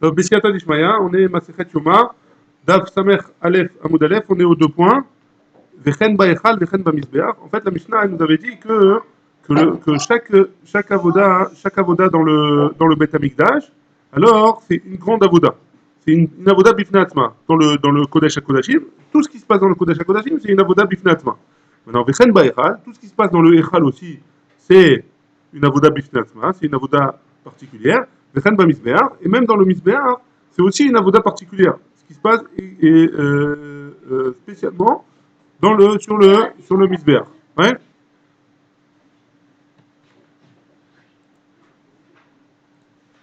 Bessiata Dishmaya, on est Masechet Yoma, Dav Samer Aleph Amoud Aleph, on est aux deux points. Vechen Baechal, Vechen Bamisbeach. En fait, la Mishnah elle nous avait dit que chaque avoda dans le Bet Amikdash, alors c'est une grande avoda. C'est une avoda bifnatzma dans le Kodesh HaKodashim. Tout ce qui se passe dans le Kodesh HaKodashim, c'est une avoda bifnatzma. Maintenant, Vechen Baechal, tout ce qui se passe dans le Echal aussi, c'est une avoda bifnatzma, c'est une avoda particulière. Vechen Bamisbeach, et même dans le Misbeach, c'est aussi une avoda particulière. Ce qui se passe est spécialement sur le misbéach. Ouais.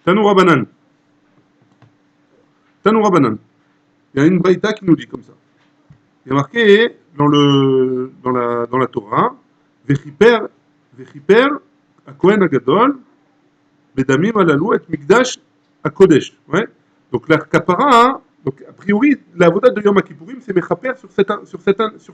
Tanoura banane. Tanoura banane. Il y a une braïta qui nous dit comme ça. Il y a marqué dans la Torah, Vechiper, Vechiper, à Kohen Agadol, Bedamim alalou et Mikdash à Kodesh. Ouais. Donc la kapara, hein, donc a priori, la voda de Yom Kippourim, c'est Mechaper sur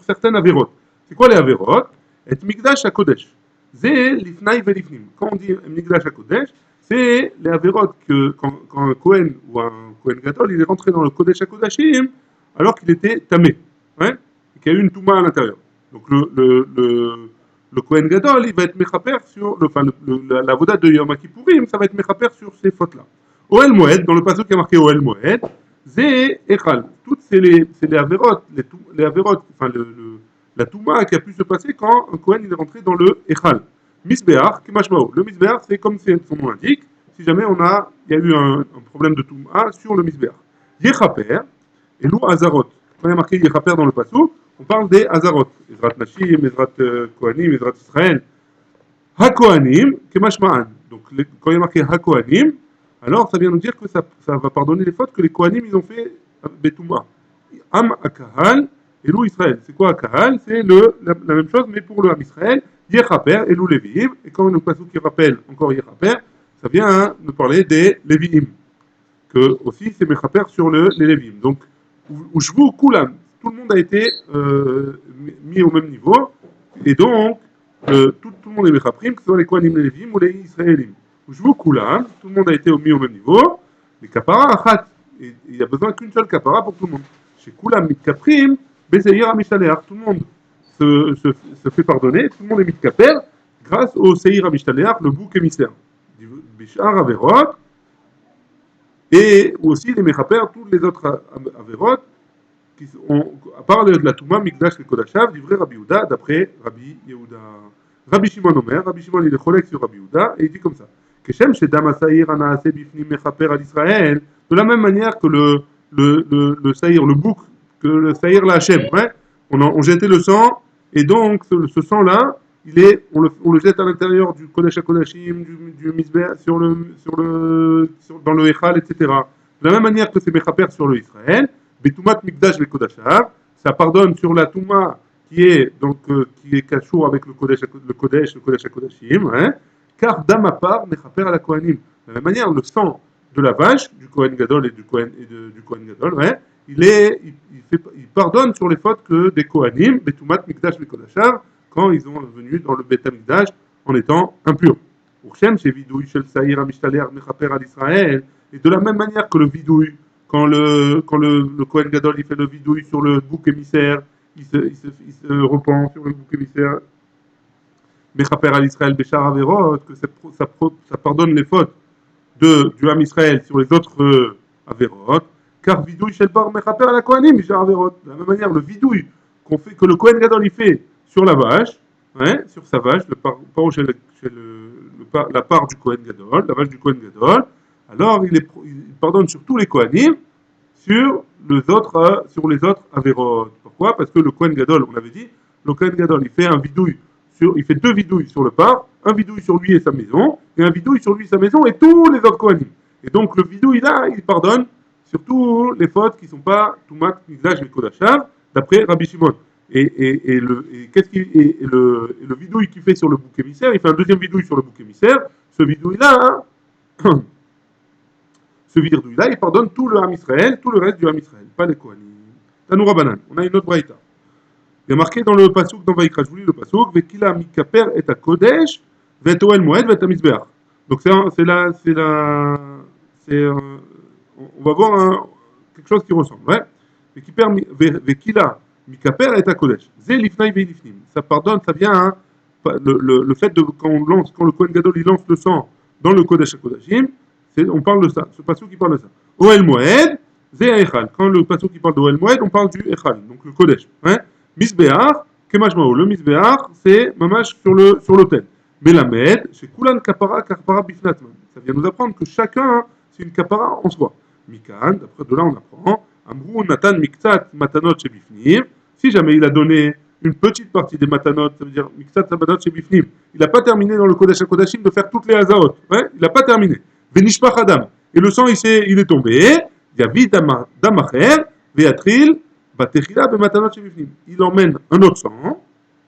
certaines avérotes. C'est quoi les avérotes? Et Mikdash à Kodesh. C'est l'ifnaï velifnim. Quand on dit Mikdash à Kodesh, c'est les avérotes que quand un Kohen ou un Kohen Gadol, il est rentré dans le Kodesh à Kodashim alors qu'il était tamé. Ouais, et qu'il y a eu une touma à l'intérieur. Donc le Kohen Gadol, il va être mechaper sur la voda de Yom Kippourim, ça va être mechaper sur ces fautes-là. Oel Moed, dans le passage qui a marqué Oel Moed, Zé Echal. Toutes c'est les avérotes, les avérotes, la touma qui a pu se passer quand un Kohen il est rentré dans le Echal. Misbeach, Kemashmao. Le Misbeach, c'est comme son nom l'indique, si jamais il y a eu un problème de touma sur le Misbeach. Yechaper, et nous Azarot. Quand il y a marqué Yechaper dans le passage, on parle des Azarot. Ezrat Nashim, Ezrat Kohanim, Ezrat Israël. HaKohanim, Kemashma'an. Donc quand il y a marqué HaKohanim, alors ça vient nous dire que ça va pardonner les fautes que les Kohanim ils ont fait Betouma. Am Akahal, Elou Israël. C'est quoi Akahal? C'est la même chose mais pour le Am Israël. Yechaper, Elou Lévi'im. Et quand nous passons qui rappelle encore Yechaper, ça vient nous parler des Lévi'im. Que aussi c'est Mechaper sur les Lévi'im. Donc, Ushvu Kulam, tout le monde a été mis au même niveau. Et donc, tout le monde est Mechaprim, que ce soit les Kohanim, les Lévi'im ou les Israélim. Ushvu Kulam, tout le monde a été mis au même niveau. Les Kapara Achat, il n'y a besoin qu'une seule Kapara pour tout le monde. Chez Kulam Mitkaprim, Bezeir Amishtaléach, tout le monde se fait pardonner, tout le monde est Mitkaper grâce au Seir Amishtaléach, le bouc émissaire. Bishar Averot, et aussi les Mechaper, toutes les autres Averot, à part de la Touma, Mikdash et Kodashav, livré Rabbi Yehuda, d'après Rabbi Yehuda. Rabbi Shimon Omer, Rabbi Shimon il est cholek sur Rabbi Yehuda, et il dit comme ça. Keshem Shedam Asaïr Anaase Bifnim Mechaper al Israël, de la même manière que le Saïr, le bouc, que le Saïr la Hachem, ouais, on jetait le sang, et donc ce sang-là, on le jette à l'intérieur du Kodesh HaKodashim, du Mizbeh, dans le Echal, etc. De la même manière que c'est Mechaper sur le Israël, Betumat Mikdash le Kodashar, ça pardonne sur la Touma qui est Kachour avec le Kodesh HaKodashim, hein, car Damapar Mechaper à la Kohanim. De la même manière, le sang de la vache, du Kohen Gadol et du Kohen Gadol, ouais, il pardonne sur les fautes que des Kohanim, Betumat Mikdash le Kodashar, quand ils sont venus dans le Beth Amikdash en étant impurs. Urchem, c'est vidouille shel Saïr Amishtaler Mechaper à l'Israël, et de la même manière que le vidouille, quand le Kohen Gadol il fait le vidouille sur le bouc émissaire, il se repent sur le bouc émissaire, Mechaper à l'Israël, Béchar Averot, que ça pardonne les fautes du Ham Israël sur les autres Averot, car vidouille shel Bar Mechaper à la Kohanim, Béchar Averot. De la même manière, le vidouille que le Kohen Gadol il fait sur la vache, ouais, sur sa vache, la part du Kohen Gadol, la vache du Kohen Gadol, alors il pardonne sur tous les Kohanim, sur les autres Averot. Pourquoi? Parce que le Kohen Gadol, on l'avait dit, le Kohen Gadol, il fait deux vidouilles sur le part, un vidouille sur lui et sa maison, et un vidouille sur lui et sa maison et tous les autres Kohanim. Et donc le vidouille là, il pardonne sur tous les fautes qui ne sont pas Toumat, Migdash et Kodashav, d'après Rabbi Shimon. Et le vidouille qu'il fait sur le bouc émissaire, il fait un deuxième vidouille sur le bouc émissaire. Ce vidouille-là, il pardonne tout le Ham Israël, tout le reste du Ham Israël, pas les Kohanim. Tanoura Banan. On a une autre braïta. Il y a marqué dans le pasuk dans Vaïkra, je vous lis le pasuk, Vekila mikaper et à Kodesh, vet Oel Moed, vet Amizbeach. Donc on va voir quelque chose qui ressemble. Ouais. Vekila, Mikaper et Kodesh. Zé lifnai veilifnim. Ça pardonne, ça vient, hein, le fait de, quand le Kohen Gadol il lance le sang dans le Kodesh HaKodashim, on parle de ça, ce passage qui parle de ça. Oel Moed, Zé Echal. Quand le passage qui parle de Oel Moed, on parle du Echal, donc le Kodesh. Hein. Misbéar, Kemashmao. Le Misbéar, c'est Mamash sur l'autel. Melamed, c'est Kulan Kapara, Kapara Bifnatman. Ça vient nous apprendre que chacun, c'est une Kapara en soi. Mikan, d'après de là on apprend, Amrou Natan Miktat Matanot Shebifnim. Si jamais il a donné une petite partie des matanot, ça veut dire Miktat Matanot Shebifnim, il n'a pas terminé dans le Kodesh HaKodashim de faire toutes les Hazaot. Ouais, il n'a pas terminé. Venishpach Adam. Et le sang, il est tombé. Yavi Damacher, Veatril, Batechila, Bematanot Shebifnim. Il emmène un autre sang,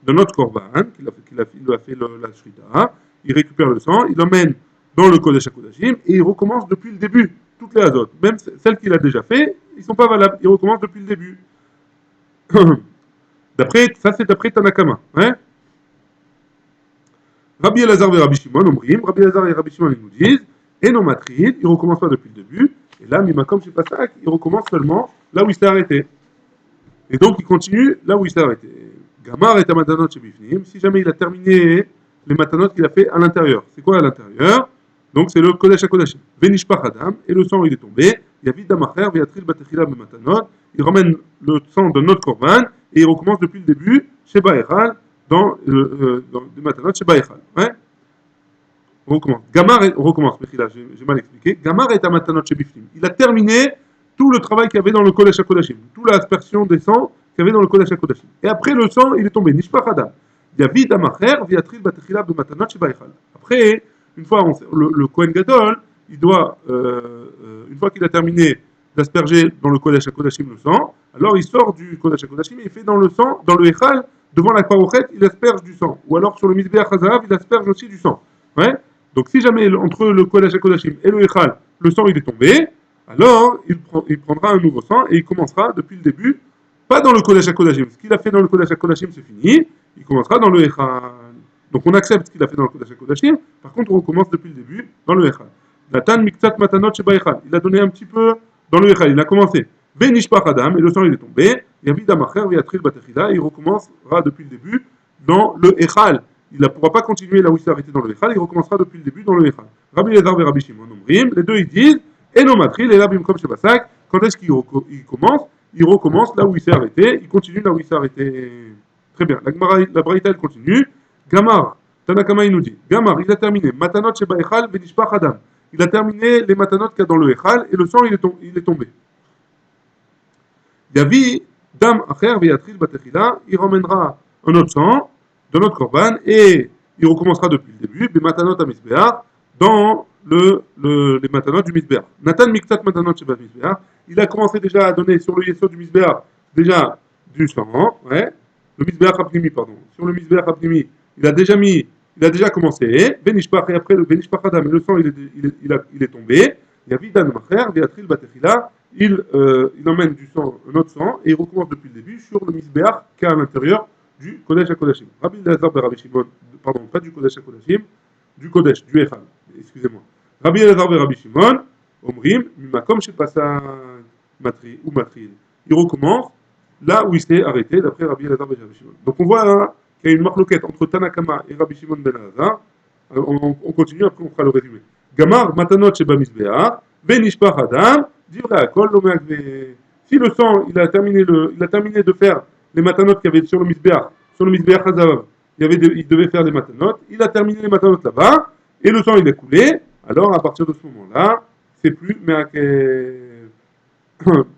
de notre Korban, il a fait la Shrita, il récupère le sang, il l'emmène dans le Kodesh HaKodashim et il recommence depuis le début. Toutes les Hazot, même celles qu'il a déjà fait, ils ne sont pas valables. Il recommence depuis le début. Ça, c'est d'après Tanakama. Hein? Rabbi Elazar et Rabbi Shimon, Omrim, Rabbi Elazar et Rabbi Shimon, ils nous disent, et non matrid, il recommence pas depuis le début, et là, Mimakom Shepasak, il recommence seulement là où il s'est arrêté. Et donc, il continue là où il s'est arrêté. Gamar et Matanot Shebifnim, si jamais il a terminé les matanot qu'il a fait à l'intérieur. C'est quoi à l'intérieur? Donc, c'est le Kodesh HaKodashim. Venishpach Adam, et le sang, il est tombé. Yavid Damacher, Viatril Batechila Bematanot, il ramène le sang de notre Korban, et il recommence depuis le début, chez Baechal, dans le matanot chez Baechal. Ouais? On recommence. J'ai mal expliqué. Gamar est à matanot chez Bifnim. Il a terminé tout le travail qu'il y avait dans le Kodesh HaKodashim, toute l'aspersion des sangs qu'il y avait dans le Kodesh HaKodashim. Et après, le sang, il est tombé. Nishpach Adam. Yavid Damacher, Viatril Batechila Bematanot chez Baechal. Après, une fois, le Kohen Gadol, il doit, une fois qu'il a terminé d'asperger dans le Kodesh HaKodashim le sang, alors il sort du Kodesh HaKodashim et il fait dans le sang, dans le Echal, devant la parochet, il asperge du sang. Ou alors sur le Mizbeach HaZahav, il asperge aussi du sang. Ouais. Donc si jamais entre le Kodesh HaKodashim et le Echal, le sang il est tombé, alors il prendra un nouveau sang et il commencera depuis le début, pas dans le Kodesh HaKodashim. Ce qu'il a fait dans le Kodesh HaKodashim, c'est fini. Il commencera dans le Echal. Donc on accepte ce qu'il a fait dans le Kodesh HaKodashim. Par contre, on recommence depuis le début dans le Echal. Natan Miktat Matanot Sheba Echal. Il a donné un petit peu dans le Echal. Il a commencé. Venishpach Adam, et le sang il est tombé. Yavid Damacher, Viatril Batechila. Il recommencera depuis le début dans le Echal. Il ne pourra pas continuer là où il s'est arrêté dans le Echal. Il recommencera depuis le début dans le Echal. Rabbi Elazar et Rabbi Shimon Omrim. Les deux ils disent Enomatril et là Bimkom Shebasak. Quand est-ce qu'il commence? Il recommence là où il s'est arrêté. Il continue là où il s'est arrêté. Très bien. La Braïta elle continue. Gamar, Tanakama il nous dit, Gamar, il a terminé, Matanot Sheba Echal, Venishpach Adam. Il a terminé les matanot qu'il y a dans le Echal et le sang il est tombé. Yavi, Dam Acher, Viatril Batechila, il ramènera un autre sang de notre Korban et il recommencera depuis le début, Matanot à Misbéar, dans les matanot du Misbéar. Nathan Miktat Matanot Sheba Misbéar, il a commencé déjà à donner sur le Yesod du Misbéar, déjà du sang, ouais, le Misbéar Abnimi, pardon. Sur le Misbéar Abnimi, il a déjà commencé, Benishpach, et après le Benishpach Adam, le sang il est tombé, il y a Vidan Macher, Viatril Batechila, il emmène du sang, un autre sang, et il recommence depuis le début sur le Misbéach qui est à l'intérieur du Kodesh HaKodashim. Rabbi Elazar et Rabbi Shimon, pardon, pas du Kodesh HaKodashim, du Kodesh, du Echal, excusez-moi. Rabbi Elazar et Rabbi Shimon, Omrim, Mimakom Shepasa Matri ou Matril. Il recommence là où il s'est arrêté, d'après Rabbi Elazar et Rabbi Shimon. Donc on voit là, qu'il y a une marloquette entre Tanakama et Rabbi Shimon ben Elazar. On continue, après on fera le résumé. Gamar, Matanot Sheba Misbéach, Venishpach Adam, Divrei Akol, Lomeakve. Si le sang, il a terminé de faire les matanot qu'il y avait sur le Misbéach Hazav, il devait faire des matanot, il a terminé les matanot là-bas, et le sang il a coulé, alors à partir de ce moment-là, c'est plus Meakev.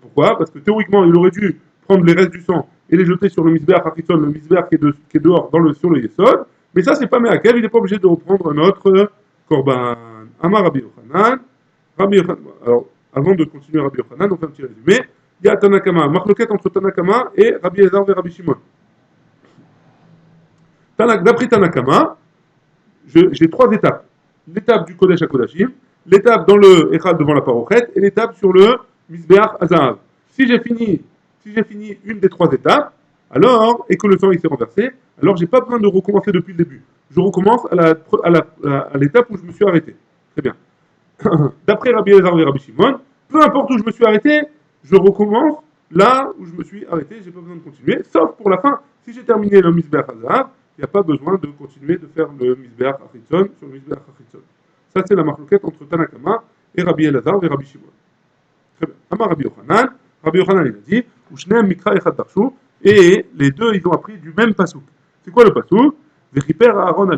Pourquoi? Parce que théoriquement, il aurait dû prendre les restes du sang et les jeter sur le Misbéach Hachitzon, le Misbéach qui est dehors sur le Yesod, mais ça c'est pas Meakev, il n'est pas obligé de reprendre un autre Korban. Amar Rabbi Yochanan, alors avant de continuer Rabbi Yochanan, on fait un petit résumé. Il y a Tanakama, marloquette entre Tanakama et Rabbi Elazar et Rabbi Shimon. D'après Tanakama, j'ai trois étapes. L'étape du Kodesh HaKodashim, l'étape dans le Echal devant la parochet et l'étape sur le Mizbeach Hazahav. Si j'ai fini une des trois étapes, alors, et que le sang il s'est renversé, alors j'ai pas besoin de recommencer depuis le début. Je recommence à l'étape où je me suis arrêté. Très bien. D'après Rabbi Elazar et Rabbi Shimon, peu importe où je me suis arrêté, je recommence là où je me suis arrêté, j'ai pas besoin de continuer, sauf pour la fin. Si j'ai terminé le Misbeach Hazar, il n'y a pas besoin de continuer de faire le Misbeach Achitzon sur le Misbeach Achitzon. Ça, c'est la marloquette entre Tanakama et Rabbi Elazar et Rabbi Shimon. Très bien. Amar Rabbi Yochanan, il a dit, Ushneem Mikra Echad Darshu, et les deux, ils ont appris du même pasouk. C'est quoi le pasouk? Vechiper Aaron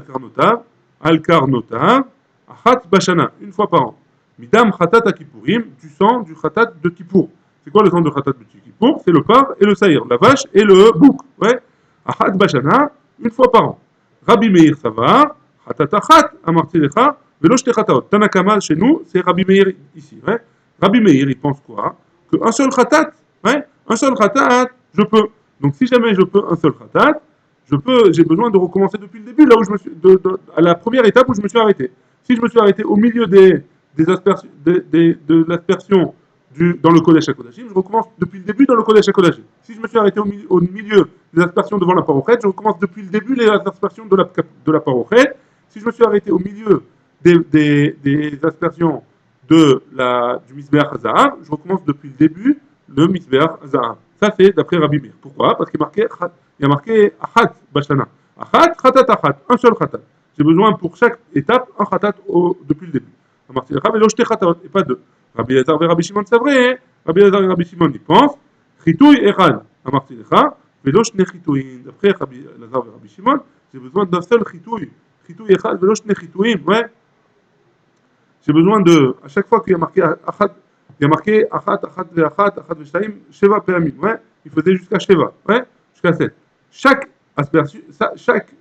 al-Karnotav, Achat Bashana, une fois par an. Midam Khatat Akipurim, du sang du Khatat de Kippour. C'est quoi le sang de Khatat de Kippour? C'est le porc et le saïr, la vache et le bouc. Ouais. Achat Bashana, une fois par an. Rabbi Meir Savar, Khatat Achat, Amartilecha, Velo Shte Khataot. Tanakama chez nous, c'est Rabbi Meir ici. Ouais. Rabbi Meir, il pense quoi? Qu'un seul Khatat, ouais, un seul Khatat, je peux. Donc si jamais je peux un seul Khatat, j'ai besoin de recommencer depuis le début, là où je me suis, à la première étape où je me suis arrêté. Si je me suis arrêté au milieu de l'aspersion dans le Kodesh HaKodashim, je recommence depuis le début dans le Kodesh HaKodashim. Si je me suis arrêté au milieu des aspersions devant la parochet, je recommence depuis le début les aspersions de la parochet. Si je me suis arrêté au milieu des aspersions du Misbeach Hazahav, je recommence depuis le début le Misbeach Hazahav. Ça, c'est d'après Rabbi Meir. Pourquoi? Parce qu'il y a marqué Achat Bashana. Achat, Khatat Achat, un seul Khatat. J'ai besoin pour chaque étape un Khatat depuis le début. Et pas deux. Rabbi Elazar et Rabbi Shimon, c'est vrai. Rabbi Elazar et Rabbi Shimon, ils pensent Chitouy Echad. Velo Shne Chitouyin. D'après Rabbi Elazar et Rabbi Shimon, j'ai besoin d'un seul Chitouy. Chitouy Echad, Velo Shne Chitouyin. Ouais. J'ai besoin de, à chaque fois qu'il y a marqué Achat, il y a marqué Achat, Achat, Achat, Achat, Veshtaim, Sheva Peamim. Ouais. Il faisait jusqu'à Sheva. Ouais. Jusqu'à 7. Chaque aspersion, chaque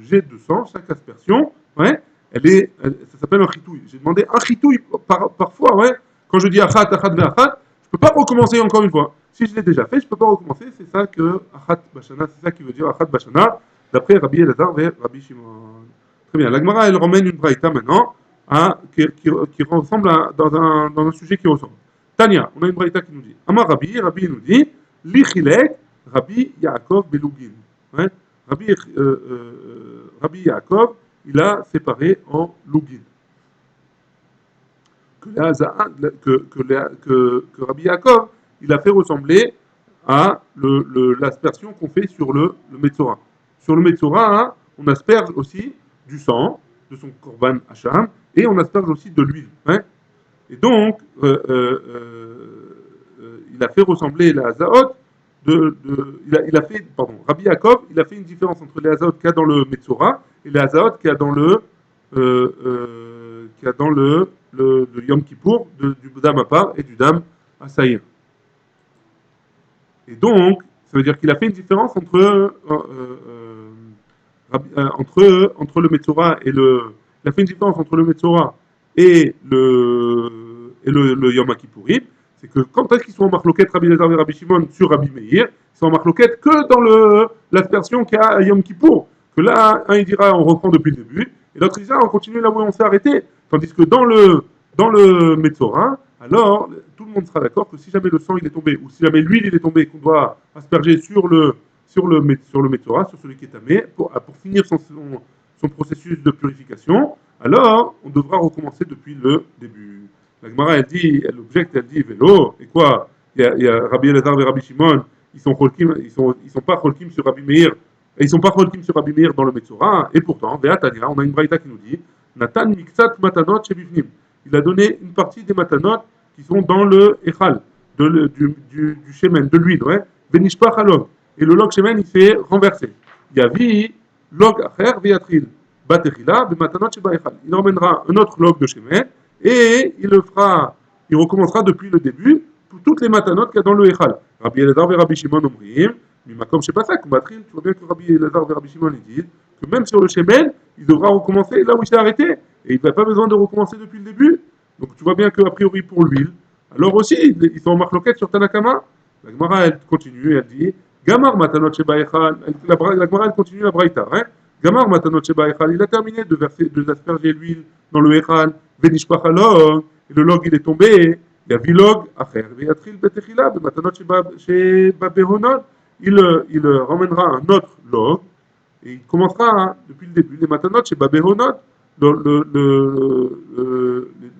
jet de sang, chaque aspersion, ouais, ça s'appelle un chitouille. J'ai demandé un chitouille parfois, ouais. Quand je dis achat, achat, ve'achat, je peux pas recommencer encore une fois. Si je l'ai déjà fait, je peux pas recommencer. C'est ça que achat bashana, c'est ça qui veut dire achat bashana, d'après Rabbi Elazar et Rabbi Shimon. Très bien. La Gemara, elle ramène une braïta maintenant, qui ressemble dans un sujet qui ressemble. Tania, on a une braïta qui nous dit, Amar Rabbi nous dit, Lichilek, Rabbi Yaakov Belugin. Ouais. Rabbi Yaakov, il a séparé en Lugin. Que Rabbi Yaakov, il a fait ressembler à l'aspersion qu'on fait sur le Metzora. Sur le Metzora, hein, on asperge aussi du sang, de son korban hacham, et on asperge aussi de l'huile. Hein. Et donc, il a fait ressembler la Hazaot il a fait, pardon, Rabbi Yaakov, il a fait une différence entre les Hazaot qu'il y a dans le Metzora et les Hazaot qu'il y a dans le Yom Kippour, du Dam à part et du Dam à Saïr. Et donc, ça veut dire qu'il a fait une différence entre le Metzora et il a fait une différence entre le Metzora et le Yom Kippourim. C'est que quand est-ce qu'ils sont en marloquette Rabbi Elazar et Rabbi Shimon sur Rabbi Meir, ils sont en marloquette que dans l'aspersion qu'il y a à Yom Kippour. Que là, un il dira on reprend depuis le début, et l'autre il dira on continue là où on s'est arrêté. Tandis que dans le Metzora, alors tout le monde sera d'accord que si jamais le sang il est tombé, ou si jamais l'huile il est tombée, qu'on doit asperger sur le Metzora, sur celui qui est tamé, pour finir son processus de purification, alors on devra recommencer depuis le début. La Gemara, elle objecte, elle dit, vélo, et quoi? Il y a Rabbi Elazar et Rabbi Shimon, ils sont pas cholkim sur Rabbi Meir, et ils sont pas cholkim sur Rabbi Meir dans le Metzora, et pourtant, Ve'atania, on a une braïta qui nous dit, Natan miksat matanot shebifnim. Il a donné une partie des matanot qui sont dans le echal, du shemen, de l'huile, ouais, Benishpach alog. Et le log shemen, il s'est renversé. Yavi, log acher, ve'atril. Batechila, bematanot sheba echal. Il emmènera un autre log de shemen, et il recommencera depuis le début pour toutes les matanotes qu'il y a dans le Echal. Rabbi Elazar et Rabbi Shimon omrim, Mimakom Shepasak, Batril, tu vois bien que Rabbi Elazar et Rabbi Shimon ils disent que même sur le Shemen, il devra recommencer là où il s'est arrêté. Et il n'a pas besoin de recommencer depuis le début. Donc tu vois bien qu'a priori pour l'huile, alors aussi, ils sont en marloquette sur Tanakama. La Gemara, elle continue, elle dit Gamar Matanot Sheba Echal. La Gemara, elle continue la Braïta. Hein? Gamar Matanot Sheba Echal, il a terminé de asperger l'huile dans le Echal. Venishpach alog, et le log il est tombé, il y a vilog, acher, veyatril betechila, bematanot sheba behonot, il ramènera un autre log, et il commencera depuis le début, les matanot sheba behonot,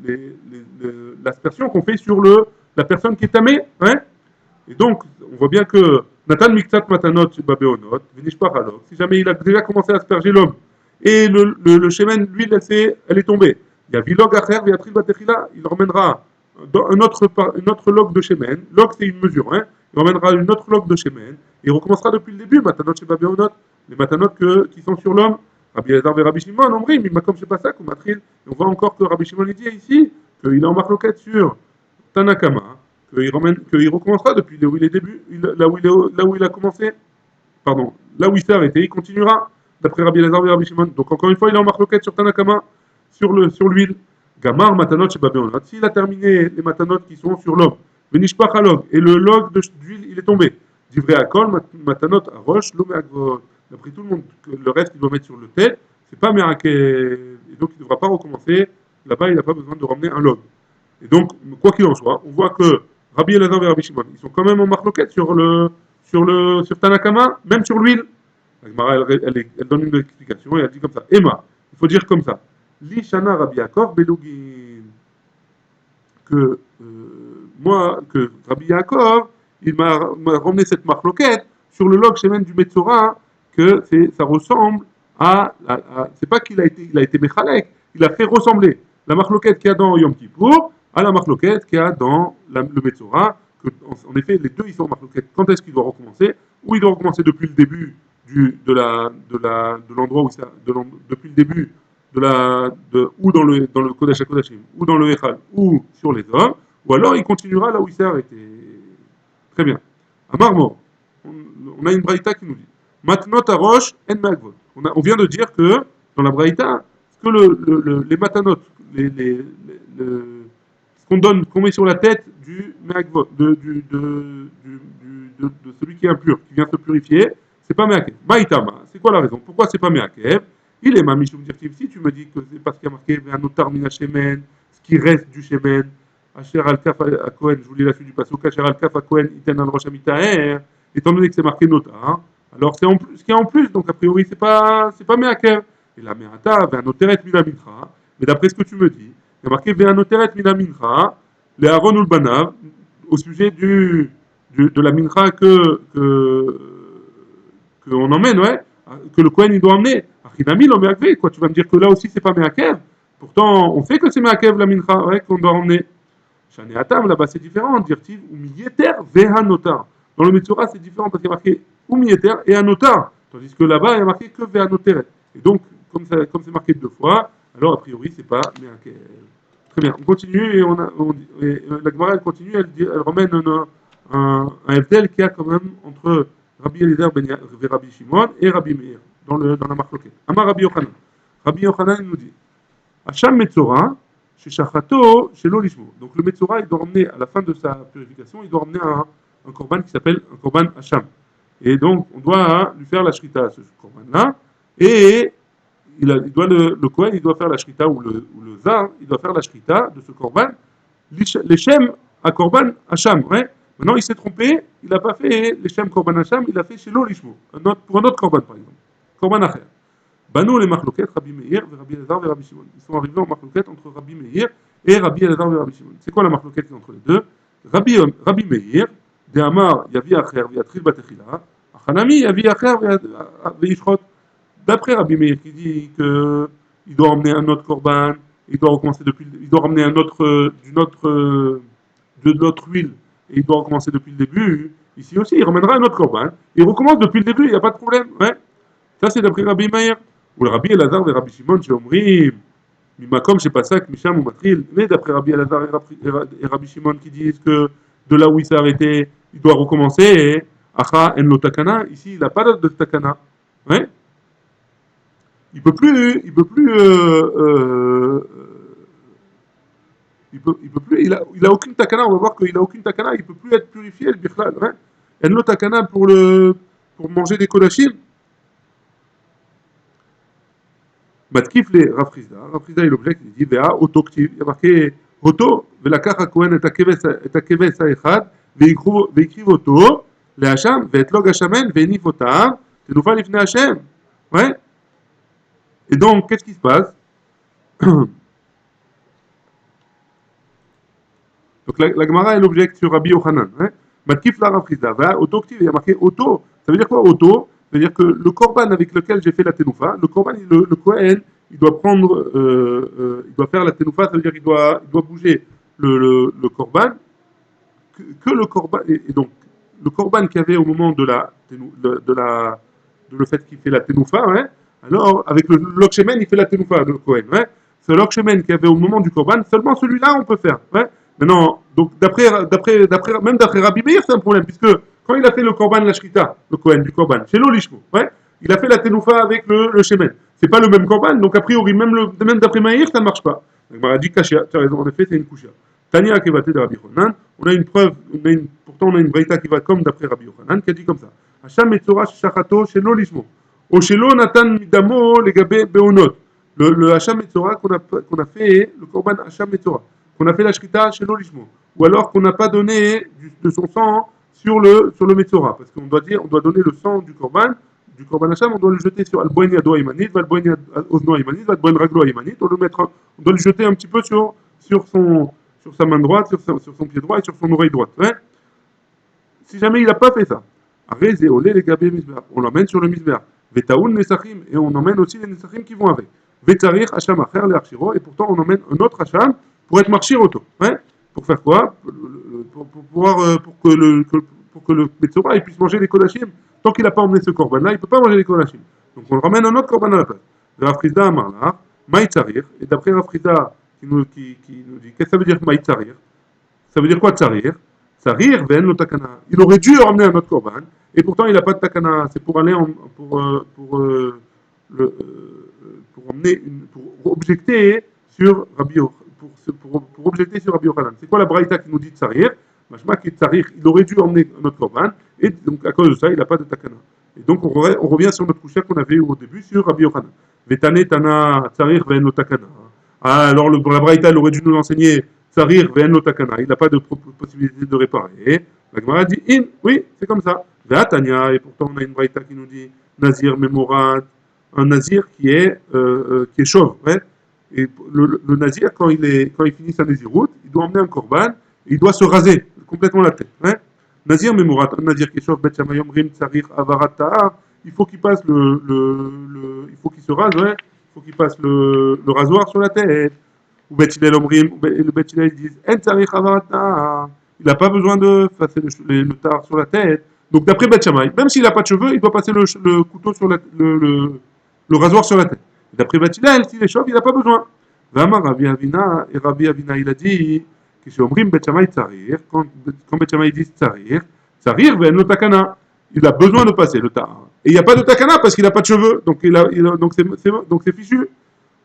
les l'aspersion qu'on fait sur la personne qui est tamée. Hein. Et donc, on voit bien que Nathan Miktat Matanot Babéonot, Vinishpar Halok, si jamais il a déjà commencé à asperger l'homme, et le shemen, l'huile, elle est tombée. Il y a Vilog Acher, Viatril Batechila, il ramènera une autre log de shemen. Log, c'est une mesure, hein. Il ramènera une autre log de shemen, et il recommencera depuis le début, Matanot Babéonot, les Matanot qui sont sur l'homme. Rabbi Elazar et Rabbi Shimon, on mais comme c'est pas ça qu'on matril. Et on voit encore que Rabbi Shimon dit ici qu'il est en marloquette sur Tanakama, qu'il recommencera depuis là où il est début, là où il a commencé, pardon, là où il s'est arrêté, il continuera, d'après Rabbi Elazar et Rabbi Shimon. Donc encore une fois, il est en marloquette sur Tanakama, sur l'huile. Gamar, Matanot, Shebabeonot. S'il a terminé les Matanot qui sont sur l'homme, Venishpach log, et le log d'huile, il est tombé. Divrei Akol, Matanot, Arosh, Lomeagvot. D'après tout le monde, le reste, il doit mettre sur le tête. C'est pas Meraké. Et donc, il ne devra pas recommencer. Là-bas, il n'a pas besoin de ramener un log. Et donc, quoi qu'il en soit, on voit que Rabbi Elazar et Rabbi Shimon, ils sont quand même en marloquette sur Tanakama, même sur l'huile. La Gemara, elle donne une explication et elle dit comme ça. Emma, il faut dire comme ça. Li Shana Rabbi Yaakov Belugin. Que que Rabbi Yaakov, il m'a ramené cette marloquette sur le log shemen du Metzora, que ça ressemble c'est pas qu'il a été Mechalek, il a fait ressembler la marloquette qu'il y a dans Yom Kippour à la marloquette qu'il y a dans le Metzora, que en effet les deux ils sont en marloquette. Quand est-ce qu'il doit recommencer? Ou il doit recommencer depuis le début de l'endroit où depuis le début ou dans le Kodesh HaKodashim, ou dans le Echal, ou sur les hommes, ou alors il continuera là où il s'est arrêté. Très bien. À Marmor, on a une braïta qui nous dit Matnot Arosh en Magvot. On vient de dire que dans la braïta, que les matanot, ce qu'on met sur la tête du Magvot, de celui qui est impur, qui vient se purifier, c'est pas Meakev. Maïtama, c'est quoi la raison? Pourquoi c'est pas Meakev? Il est Mamichum Dirtiv. Si tu me dis que c'est parce qu'il y a marqué un notar mina shemen, ce qui reste du shemen, Asher al kaf à Cohen, je vous lis la suite du passage, Asher al kaf à Cohen, iten al rosh amitaer, étant donné que c'est marqué notar, alors c'est ce qui est en plus, donc a priori c'est pas Meakev. Et la Meata, un noteret mina mincha, mais d'après ce que tu me dis, il y a marqué un noteret mina mincha, les Aaron ou le Banav, au sujet de la mincha qu'on emmène, ouais, que le Kohen il doit emmener. Achinami lo meakve, quoi. Tu vas me dire que là aussi c'est pas meakev. Pourtant, on sait que c'est meakev la mincha, ouais, qu'on doit emmener. Shane Atam, là-bas c'est différent. Dire-t-il, ou miyeter vehanotar. Dans le Metzora c'est différent parce qu'il y a marqué ou miyeter et anotar. Tandis que là-bas il y a marqué que vehanoteret. Et donc, comme c'est marqué deux fois, alors a priori c'est pas meakev. Très bien, on continue et la Gemara elle continue, elle ramène un FDL qu'il y a quand même entre Rabbi Eliezer et Rabbi Shimon et Rabbi Meir dans la marloquette. Amar Rabbi Yochanan. Rabbi Yochanan il nous dit Hacham Metzora, chez Shachato, chez Lolishmo. Donc le Metzora il doit ramener à la fin de sa purification, il doit ramener un korban qui s'appelle un korban Hacham. Et donc on doit lui faire la shrita à ce korban-là et le Kohen, il doit faire la shrita, ou le Zar, il doit faire la shrita de ce korban, l'Echem à korban Hacham. Ouais. Maintenant, il s'est trompé, il n'a pas fait l'Echem korban Hacham, il a fait chez l'Olishmo, pour un autre korban, par exemple. Korban Acher. Banou les marloquettes, Rabbi Meir, Rabbi Elazar et Rabbi Shimon. Ils sont arrivés en marloquette entre Rabbi Meir et Rabbi Elazar et Rabbi Shimon. C'est quoi la marloquette entre les deux? Rabbi Meir, de Amar, Yavi Acher, Viatril Batechila, Achanami, Yavi Acher, Veishchot. D'après Rabbi Meir qui dit qu'il doit emmener un autre korban, il doit ramener un autre de l'autre huile et il doit recommencer depuis le début. Ici aussi, il ramènera un autre korban. Il recommence depuis le début, il n'y a pas de problème. Ouais. Ça, c'est d'après Rabbi Meir. Ou le Rabbi Elazar et Rabbi Shimon, chez Omrim, Mimakom, chez Pasak, Misham ou Matril. Mais d'après Rabbi Elazar et Rabbi Shimon qui disent que de là où il s'est arrêté, il doit recommencer. Acha en lo takana. Ici, il n'a pas de takana. Ouais. Il peut plus, il a aucune takana, on va voir qu'il a aucune takana, il peut plus être purifié, le bichlal, hein. En lo takana pour manger des kodashim. Matkif les Rafrizda il objecte, il dit, Vea, otoktiv, il y a marqué, Oto, velakach hakohen et hakeves haechad, veikriv oto, le Hacham, veetlog Hachamen, veinif otam, tenoufa lifne Hachem. Ouais. Et donc, qu'est-ce qui se passe? Donc la Gemara, elle objecte sur Rabbi Yochanan. Hein. Matkif la Rav Chisda. Auto, il y a marqué auto. Ça veut dire quoi auto? Ça veut dire que le korban avec lequel j'ai fait la tenoufa, le korban, le Kohen, il doit prendre, il doit faire la tenoufa, ça veut dire qu'il doit bouger le korban, que le korban, et donc le korban qu'il y avait au moment de le fait qu'il fait la tenoufa, hein, alors avec le lokshemen, il fait la tenoufa, le Kohen. Hein. Ce lokshemen qu'il y avait au moment du korban, seulement celui-là on peut faire. Hein. Maintenant, donc même d'après Rabbi Meir, c'est un problème, puisque quand il a fait le korban la shrita, le Kohen du korban, chez l'olishmo, ouais, il a fait la tenoufa avec le shemen. C'est pas le même korban, donc a priori, même d'après Meir, ça ne marche pas. Donc, il dit kashia, tu as raison, en effet, c'est une kushia. Tania Kevate de Rabbi Yochanan, on a une preuve, pourtant on a une braïta qui va comme d'après Rabbi Yochanan, qui a dit comme ça. Hacham Metzora Shachato Shelo Lishmo. O Shelo Natan Midamo Legabe Beonot. Le Hacham Metzora qu'on a fait, le Korban Hacham Metzora, qu'on a fait la Shrita Shelo Lishmo. Ou alors qu'on n'a pas donné de son sang sur le Metzora. Parce qu'on doit dire, on doit donner le sang du Korban Hacham, on doit le jeter sur Alboen Yado Imanit, Alboen Ozno Imanit, Alboen Raglo Imanit, on doit le jeter un petit peu sur sa main droite, sur son pied droit et sur son oreille droite. Hein. Si jamais il n'a pas fait ça, on l'emmène sur le misber. Vetaoun nesachim, et on emmène aussi les nesachim qui vont avec. Vetarir hacham acher le archiro, et pourtant on emmène un autre hacham pour être marchir auto. Hein. Pour faire quoi? Pour que le Metzora puisse manger les kodashim. Tant qu'il n'a pas emmené ce korban-là, il ne peut pas manger les kodashim. Donc on ramène un autre korban à la place. Rav Chisda amar là, maïtzarir, et d'après Rav Chisda qui nous dit, qu'est-ce que ça veut dire maïtzarir? Ça veut dire quoi tzarir? Tzarir, ven lo takana. Il aurait dû emmener un autre korban, et pourtant il n'a pas de takana. C'est pour aller pour objecter sur Rabbi pour objecter sur Rabbi Yochanan. C'est quoi la braïta qui nous dit tzarir? Machma qui tzarir, il aurait dû emmener notre korban, et donc à cause de ça, il n'a pas de takana. Et donc on revient sur notre coucher qu'on avait eu au début sur Rabbi Yochanan. Vetane tana tzarir ven lo takana. Ah, alors la braïta, elle aurait dû nous enseigner tzarir ven lo takana. Il n'a pas de possibilité de réparer. La Gemara dit oui, c'est comme ça. Ve'atania, et pourtant on a une braïta qui nous dit nazir memorad, un nazir qui est chauve. Ouais. Et le nazir, quand il finit sa naziroute, il doit emmener un korban, et il doit se raser complètement la tête. Ouais. Nazir Memorat, un nazir qui est chauve, Bet Shamayom Rim Tsarir Avarat Ta'ar, il faut qu'il passe il faut qu'il se rase, ouais. Il faut qu'il passe le rasoir sur la tête. Ou Bet Hillel Omrim, le Bet Hillel disent En Tsarir Avarat Ta'ar, il n'a pas besoin de passer le tar sur la tête. Donc d'après Bet Shammai, même s'il n'a pas de cheveux, il doit passer le couteau sur le rasoir sur la tête. D'après Bet Hillel, s'il est chauve, il n'a pas besoin. Vama Rabbi Avina, et Rabbi Avina il a dit כשאומרים בית שמאי צריך, quand בית שמאי dit צריך ואין לו תקנה, il a besoin de passer le tar. Et il n'y a pas de takana parce qu'il n'a pas de cheveux, donc c'est fichu.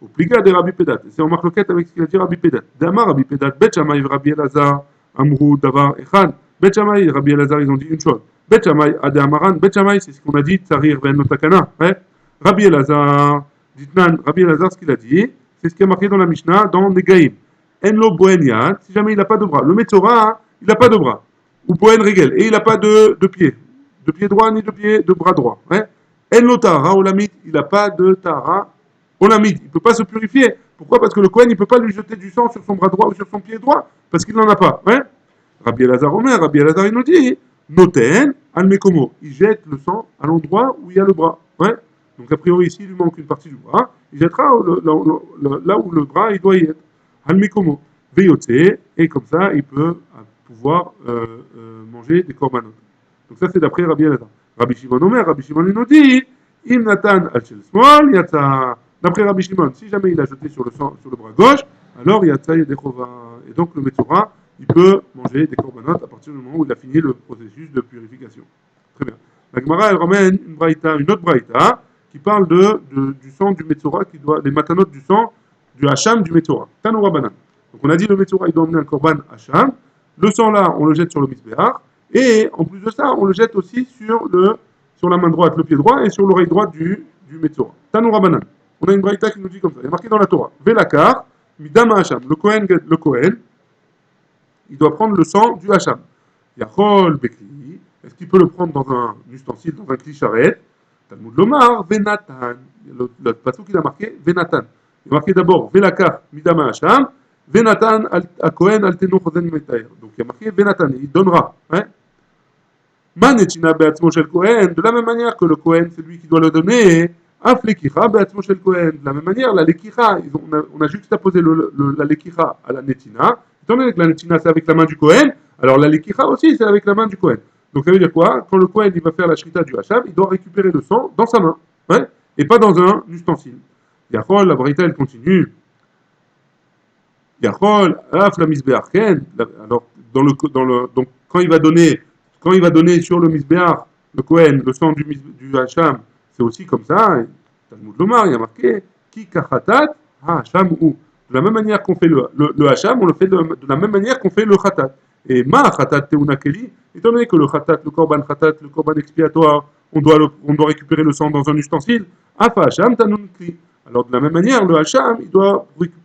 Au pliga de Rabbi Pedat, c'est en marloquette avec ce qu'il a dit Rabbi Pedat. D'Amar Rabbi Pedat, Bet Shammai et Rabbi Elazar, Amrou, Davar, Echan. Bet Shammai et Rabbi Elazar, ils ont dit une chose. Bet Shammai, Ade Amaran, Bet Shammai, c'est ce qu'on a dit, Tsarir ve'en no takana. Rabbi Elazar, Ditnan, Rabbi Elazar, ce qu'il a dit, c'est ce qui est marqué dans la Mishnah, dans Negaim. Enlo Bohen Yad, si jamais il n'a pas de bras. Le Metzora, il n'a pas de bras. Ou Bohen Regel, et il n'a pas de pied. De pied droit ni de bras droit. Enlo Tahara, Olamid, il n'a pas de Tahara. Olamid, il ne peut pas se purifier. Pourquoi? Parce que le Kohen, il ne peut pas lui jeter du sang sur son bras droit ou sur son pied droit, parce qu'il n'en a pas. Rabbi Elazar Omer, Rabbi Elazar, il nous dit, Noten, Almekomo, il jette le sang à l'endroit où il y a le bras. Donc a priori, ici, il lui manque une partie du bras, il jettera là où le bras, il doit y être. Almikomo, Veyote, et comme ça, il peut pouvoir manger des korbanot. Donc ça, c'est d'après Rabbi Elazar. Rabbi Shimon Omer, Rabbi Shimon il nous dit, Im Natan al shel smol, yatsa. D'après Rabbi Shimon, si jamais il a jeté sur le bras gauche, alors yatsa yedechova. Et donc le Metzora, il peut manger des korbanot à partir du moment où il a fini le processus de purification. Très bien. La Gemara, elle ramène une autre braïta, qui parle du sang du Metzora, les matanotes du sang, du Hacham du Metzora. Tanoura Banan. Donc on a dit le Metzora, il doit emmener un korban Hacham. Le sang là, on le jette sur le Misbéach. Et en plus de ça, on le jette aussi sur la main droite, le pied droit, et sur l'oreille droite du Metzora. Tanoura Banan. On a une braïta qui nous dit comme ça. Il est marqué dans la Torah. Velakar, Midama Hacham. Le Kohen, il doit prendre le sang du Hacham. Yachol Bekli. Est-ce qu'il peut le prendre dans un ustensile, dans un kli charret? Talmud Lomar, Venatan. Le pasuk il a marqué Venatan. Il est marqué d'abord Velakar Midama Hacham, Venatan à Cohen alteno chosen metaer. Donc il y a marqué Venatan, il donnera. Hein? Manetina beatzmo shel Cohen, de la même manière que le Cohen, c'est lui qui doit le donner. Af lekicha beatzmo shel Cohen. De la même manière, la lekicha, on a juxtaposé la lekicha à la netina. Étant donné que la netina c'est avec la main du Cohen, alors la lekicha aussi c'est avec la main du Cohen. Donc ça veut dire quoi? Quand le Cohen il va faire la shrita du hacham, il doit récupérer le sang dans sa main, hein? Et pas dans un ustensile. Yachol, la Braïta elle continue. Yachol, af la misbeach ken. Alors donc quand il va donner sur le misbeach, le Cohen, le sang du hacham, c'est aussi comme ça. Talmud Lomar, il y a marqué ki kachatat ha hacham ou. De la même manière qu'on fait le hacham, on le fait de la même manière qu'on fait le khatat. Et ma khatat teuna keli, étant donné que le khatat, le korban expiatoire, on doit récupérer le sang dans un ustensile. Afa hacham tanun kli. Alors de la même manière, le hacham,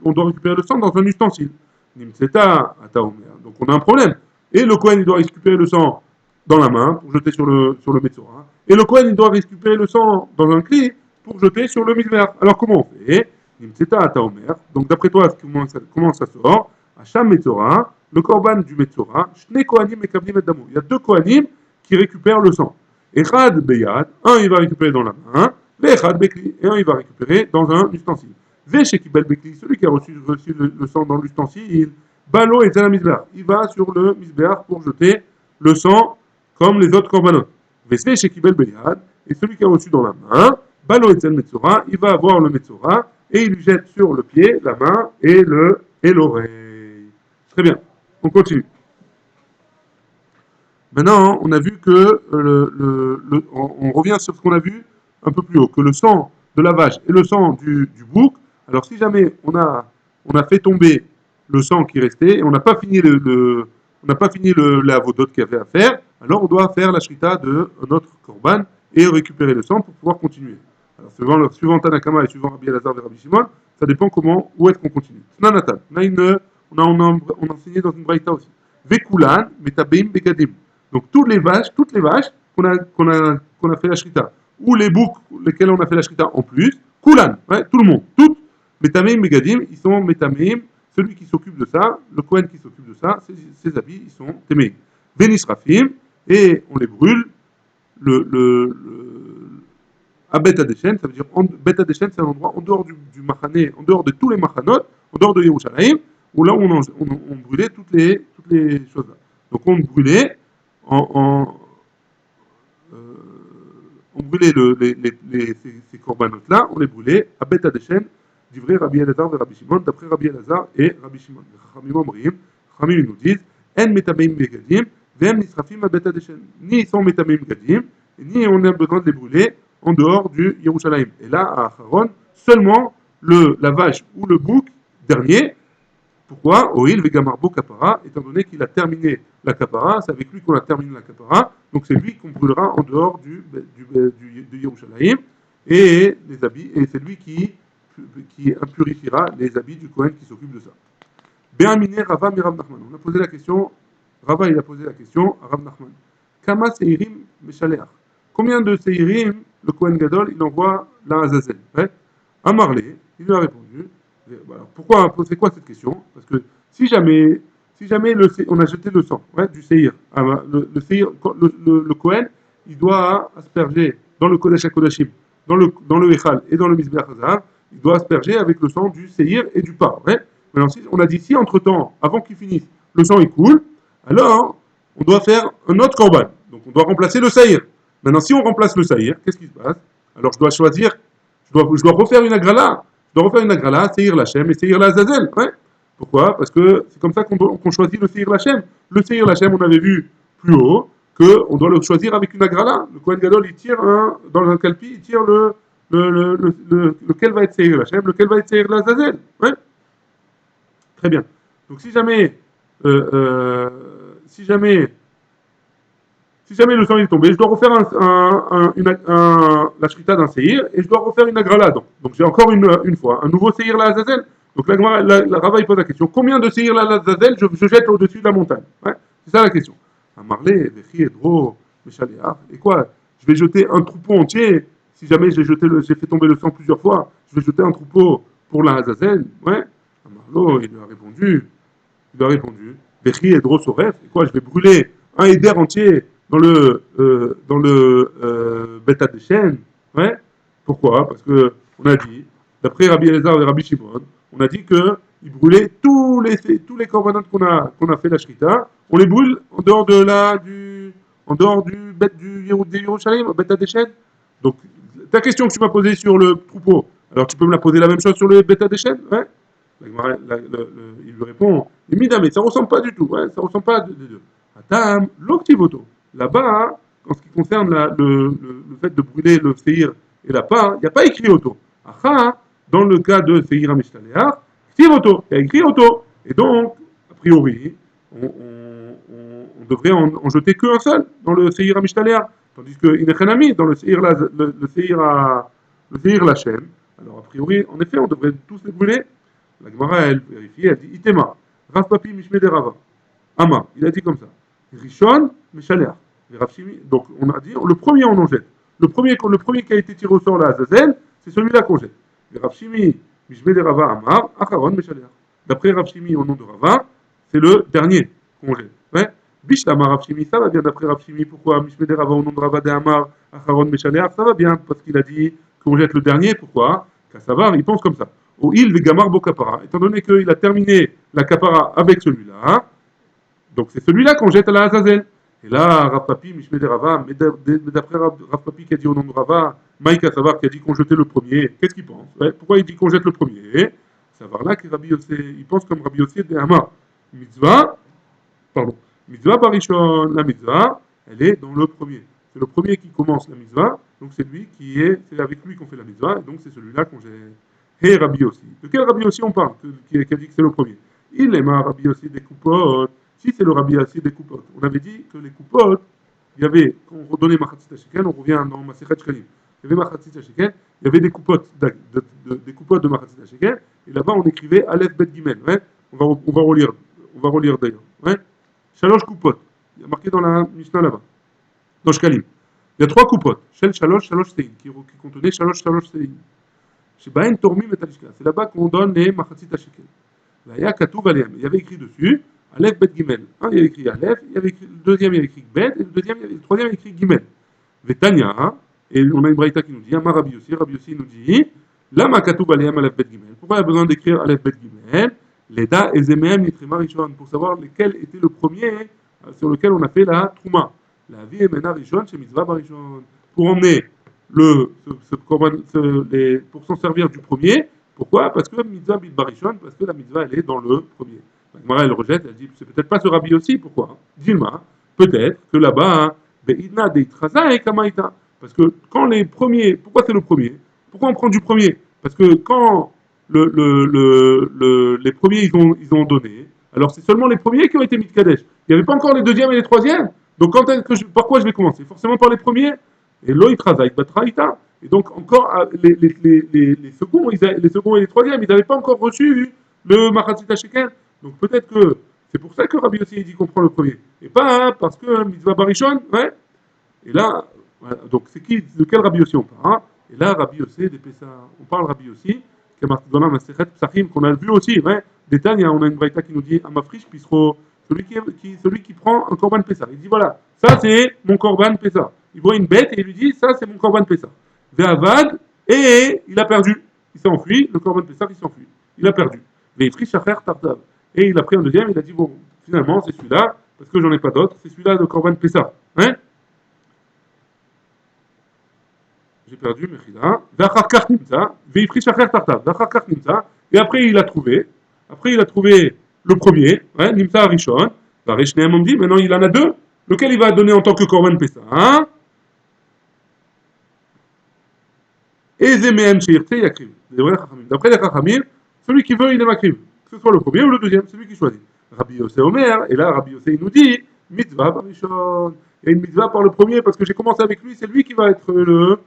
on doit récupérer le sang dans un ustensile. Nimseta ataomer. Donc on a un problème. Et le Kohen, il doit récupérer le sang dans la main pour jeter sur le Metzora. Et le Kohen, il doit récupérer le sang dans un cli pour jeter sur le misver. Alors comment on fait? Nimseta ataomer. Donc d'après toi, comment ça sort? Hacham Metzora, le korban du Metzora, Shne Kohanim Mekablim et Damo. Il y a deux Kohanim qui récupèrent le sang. Echad Beyad, un il va récupérer dans la main, Vechad Bekli, et un il va récupérer dans un ustensile. Veshekibel Bekli, celui qui a reçu le sang dans l'ustensile, Balo et la misbéach. Il va sur le misbéach pour jeter le sang comme les autres korbanot. Veshekibel Beyad, et celui qui a reçu dans la main, Balo et Metzora, il va avoir le Metzora et il lui jette sur le pied, la main et l'oreille. Très bien, on continue. Maintenant, on a vu que on revient sur ce qu'on a vu un peu plus haut, que le sang de la vache et le sang du bouc. Alors, si jamais on a fait tomber le sang qui restait et on n'a pas fini la avodote qu'il y avait à faire, alors on doit faire la shrita de notre korban et récupérer le sang pour pouvoir continuer. Alors, suivant Tanakama et suivant Rabbi Elazar et Rabbi Shimon, ça dépend où est-ce qu'on continue. Nanatan, on a enseigné dans une braïta aussi. Vekulan, metabeim, begadim. Donc toutes les vaches qu'on a fait la shrita, ou les boucs lesquels on a fait la shrita en plus, kulan, ouais, tout le monde, toutes, metameim, megadim, ils sont metameim, celui qui s'occupe de ça, le Kohen qui s'occupe de ça, ses habits, ils sont téméim. Benisrafim, et on les brûle, à Bet Adeshen, ça veut dire, Bet Adeshen, c'est un endroit en dehors du Machané, en dehors de tous les Machanot, en dehors de Yerushalayim, où là on brûlait toutes les choses là. Donc on brûlait on brûlait ces corbanotes-là, on les brûlait à Bet Adeshen, d'ivrei Rabbi Elazar et Rabbi Shimon, d'après Rabbi Elazar et Rabbi Shimon. Les Chachamim nous disent, En metameim begadim, vem nisrafim à Bet Adeshen. Ni ils sont metameim begadim, ni on a besoin de les brûler en dehors du Yerushalayim. Et là, à Acharon, seulement la vache ou le bouc dernier. Pourquoi? Oil Vegamarbo Kapara, étant donné qu'il a terminé la Kapara, c'est avec lui qu'on a terminé la Kapara, donc c'est lui qu'on brûlera en dehors du Yerushalayim, et les habits, et c'est lui qui impurifiera les habits du Kohen qui s'occupe de ça. Be'amine Rava Mirav Nachman. On a posé la question, Rava il a posé la question à Rav Nachman. Kama Seirim Meshaleach. Combien de Seirim le Kohen Gadol il envoie la Azazel? Ouais. Amarlé, il lui a répondu. Pourquoi c'est quoi cette question? Parce que si jamais on a jeté le sang, ouais, du Seir, le Seir, le Kohen, il doit asperger dans le Kodesh HaKodashim, dans le Echal et dans le Mizbeach Hazav, il doit asperger avec le sang du Seir et du Par. Ouais. Maintenant, on a dit si entre-temps, avant qu'il finisse, le sang il coule, alors on doit faire un autre korban. Donc on doit remplacer le Seir. Maintenant, si on remplace le Seir, qu'est-ce qui se passe? Alors je dois choisir, je dois refaire une agrala. Je dois refaire une agrala, Seir Lachem et Seir Lazazel. Ouais. Pourquoi? Parce que c'est comme ça qu'on choisit le Seir Lachem. Le Seir Lachem, on avait vu plus haut qu'on doit le choisir avec une agrala. Le Kohen Gadol, il tire dans un kalpi, il tire lequel va être Seir Lachem, lequel va être Seir Lazazel. Ouais. Très bien. Donc si jamais le sang est tombé, je dois refaire la shrita d'un seir et je dois refaire une agrala. Donc j'ai encore une fois un nouveau seir la Azazel. Donc la Rava il pose la question, combien de seir la Azazel je jette au-dessus de la montagne? Ouais, c'est ça la question. Amarlé, Vechi, Edro, Meshaléach. Et quoi? Je vais jeter un troupeau entier. Si jamais j'ai fait tomber le sang plusieurs fois, je vais jeter un troupeau pour la Azazel. Ouais. Amarlo, il lui a répondu, Bechi et Drosoref, et quoi, je vais brûler un éder entier dans le Beta des chênes, ouais. Pourquoi? Parce que on a dit, d'après Rabbi Elazar et Rabbi Shimon, on a dit que il brûlait tous les corbanotes qu'on a fait la Shrita, on les brûle en dehors en dehors des Yerushalayim, au Beta des chênes. Donc, ta question que tu m'as posée sur le troupeau, alors tu peux me la poser la même chose sur le Beta des chênes, ouais. Il lui répond, Mida, mais ça ne ressemble pas du tout, ouais, ça ne ressemble pas des deux. Adam, l'octivoto. Là-bas, en ce qui concerne le fait de brûler le séhir et la part, il n'y a pas écrit auto. Aha, dans le cas de séhir amishtaléar, Ktivoto, il y a écrit auto. Et donc, a priori, on devrait en jeter qu'un seul dans le séhir amishtaléar. Tandis que Inechanami, dans le séhir la chaîne, alors a priori, en effet, on devrait tous les brûler. La Gemara, elle vérifie, elle dit Itema, Rav Papi Mishme de Rava. Ama, il a dit comme ça. Rishon, Meshaler. Donc on a dit, le premier on en jette. Le premier qui a été tiré au sort là, Azazel, c'est celui-là qu'on jette. Rav Shimi, Mishme de Rava, Amar, Acharon, Meshaler. D'après Rav Shimi au nom de Rava, c'est le dernier qu'on jette. Ouais. Bishlama Rav Shimi, ça va bien d'après Rav Shimi. Pourquoi Mishme de Rava au nom de Rava de Amar, Acharon, Meshaler, ça va bien parce qu'il a dit qu'on jette le dernier. Pourquoi? Kassavar, il pense comme ça. Au il vegamar bo kapara. Étant donné qu'il a terminé la kapara avec celui-là, donc c'est celui-là qu'on jette à la Azazel. Et là, Rav Papi, Mishme de Rava, mais d'après Rav Papi qui a dit au nom de Rava, Maïka Savar qui a dit qu'on jetait le premier, qu'est-ce qu'il pense? Ouais, pourquoi il dit qu'on jette le premier? Savar là que Rabbi Yossé, il pense comme Rabbi Yossé de Hama. Mitzvah, pardon, mitzvah barishon, la mitzvah, elle est dans le premier. C'est le premier qui commence la mitzvah, donc c'est avec lui qu'on fait la mitzvah, et donc c'est celui-là qu'on jette. Et Rabbi Yossi. De quel Rabbi Yossi on parle qui a dit que c'est le premier? Il est ma Rabbi Yossi des coupotes. Si c'est le Rabbi Yossi des coupotes. On avait dit que les coupotes, il y avait, quand on redonnait Machatzit Shekel, on revient dans Masechet Shkalim. Il y avait Machatzit Shekel, il y avait des coupotes de Machatzit Shekel, et là-bas on écrivait Aleph Bet Gimel. Ouais, on va relire d'ailleurs. Ouais, Shalosh coupotes. Il y a marqué dans la Mishnah là-bas, dans Shkalim. Il y a 3 coupotes. Shel Shalosh Sein, qui contenaient Shalosh Sein. C'est là-bas qu'on donne les machatzit shekel. Il y avait écrit dessus, Aleph Bet Gimel. Il y avait écrit Aleph, le deuxième il y avait écrit Bet, et le troisième il y avait écrit Gimel. Vetania, et on a une braïta qui nous dit, Amar Rabbi Yossi nous dit, Lama Katuv Aleyam Aleph Bet Gimel. Pourquoi il y a besoin d'écrire Aleph Bet Gimel? Leda Ezemehem Nitrema Rishon, pour savoir lequel était le premier sur lequel on a fait la Trouma. La vie Emena Rishon chez Mitzvah Barishon. Pour emmener pour s'en servir du premier. Pourquoi? Parce que mitzvah bid barishon, parce que la mitzvah elle est dans le premier. La Gemara elle rejette, elle dit c'est peut-être pas ce Rabbi aussi. Pourquoi? Dilma, peut-être que là-bas, beidna deitraza et kamaita. Parce que quand les premiers, pourquoi c'est le premier? Pourquoi on prend du premier? Parce que quand les premiers ils ont donné, alors c'est seulement les premiers qui ont été mis de Kadesh. Il n'y avait pas encore les deuxièmes et les troisièmes. Donc par quoi je vais commencer? Forcément par les premiers. Et l'oitrazaï batraïta. Et donc encore les seconds, les seconds et les troisièmes, ils n'avaient pas encore reçu le Machatzit Shekel. Donc peut-être que c'est pour ça que Rabbi Yossi dit qu'on prend le premier. Et pas parce que Mitzvah Barishon, ouais. Et là, voilà, donc c'est de quel Rabbi Yossi on parle? Et là, Rabbi Yossi, on parle Rabbi Yossi, qui a marqué dans la Masechet Psachim, qu'on a vu aussi, ouais. Des Tanya, on a une braïta qui nous dit Amafrish Pisro, celui qui prend un Korban Pessah. Il dit voilà, ça c'est mon Korban Pessah. Il voit une bête et il lui dit ça c'est mon Korban Pessah. Ve'avad, et il a perdu. Il s'est enfui, le Korban Pessah il s'est enfui. Il a perdu. Ve'ifrish Shacher Tartav. Et il a pris un deuxième, il a dit bon, finalement c'est celui-là, parce que j'en ai pas d'autres, c'est celui-là de Korban Pessah. Hein? J'ai perdu, Mechila. Ve'achar nimtza, ve'ifrish Shacher Tartav. Ve'achar nimtza. Et après il a trouvé le premier, hein, Nimsa Rishon. Vareshneem on dit, maintenant il en a 2. Lequel il va donner en tant que Korban Pessah? Hein? Ezemehem Sheirtse Yakriv. D'après les Chachamim, celui qui veut, il est makriv. Que ce soit le premier ou le deuxième, celui qui choisit. Rabbi Yossé Omer, et là Rabbi Yossé il nous dit, mitzvah barishon. Il y a une mitzvah par le premier parce que j'ai commencé avec lui, c'est lui qui va être le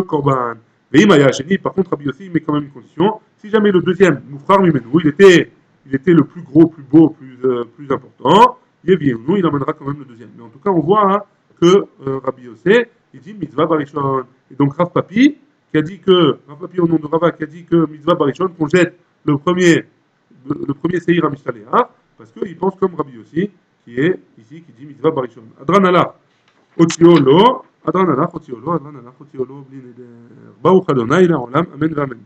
Korban. Mais Imaya Sheni, par contre Rabbi Yossé il met quand même une condition. Si jamais le deuxième, Moufrar Mimenu, il était le plus gros, plus beau, plus important, nous il emmènera quand même le deuxième. Mais en tout cas, on voit hein, que Rabbi Yossé, il dit mitzvah barishon. Et donc Rav Papi, au nom de Rava, qui a dit que mitzvah barishon, qu'on jette le premier Seir HaMishtaleh, parce qu'il pense comme Rabbi Yossi, qui est ici, qui dit Mitzvah Barishon. Adran Allah, Otio Lo, Adran Allah, Otio Lo, Adran Allah, Otio Lo, Baruch Adonai, Olam, Amen, Amen.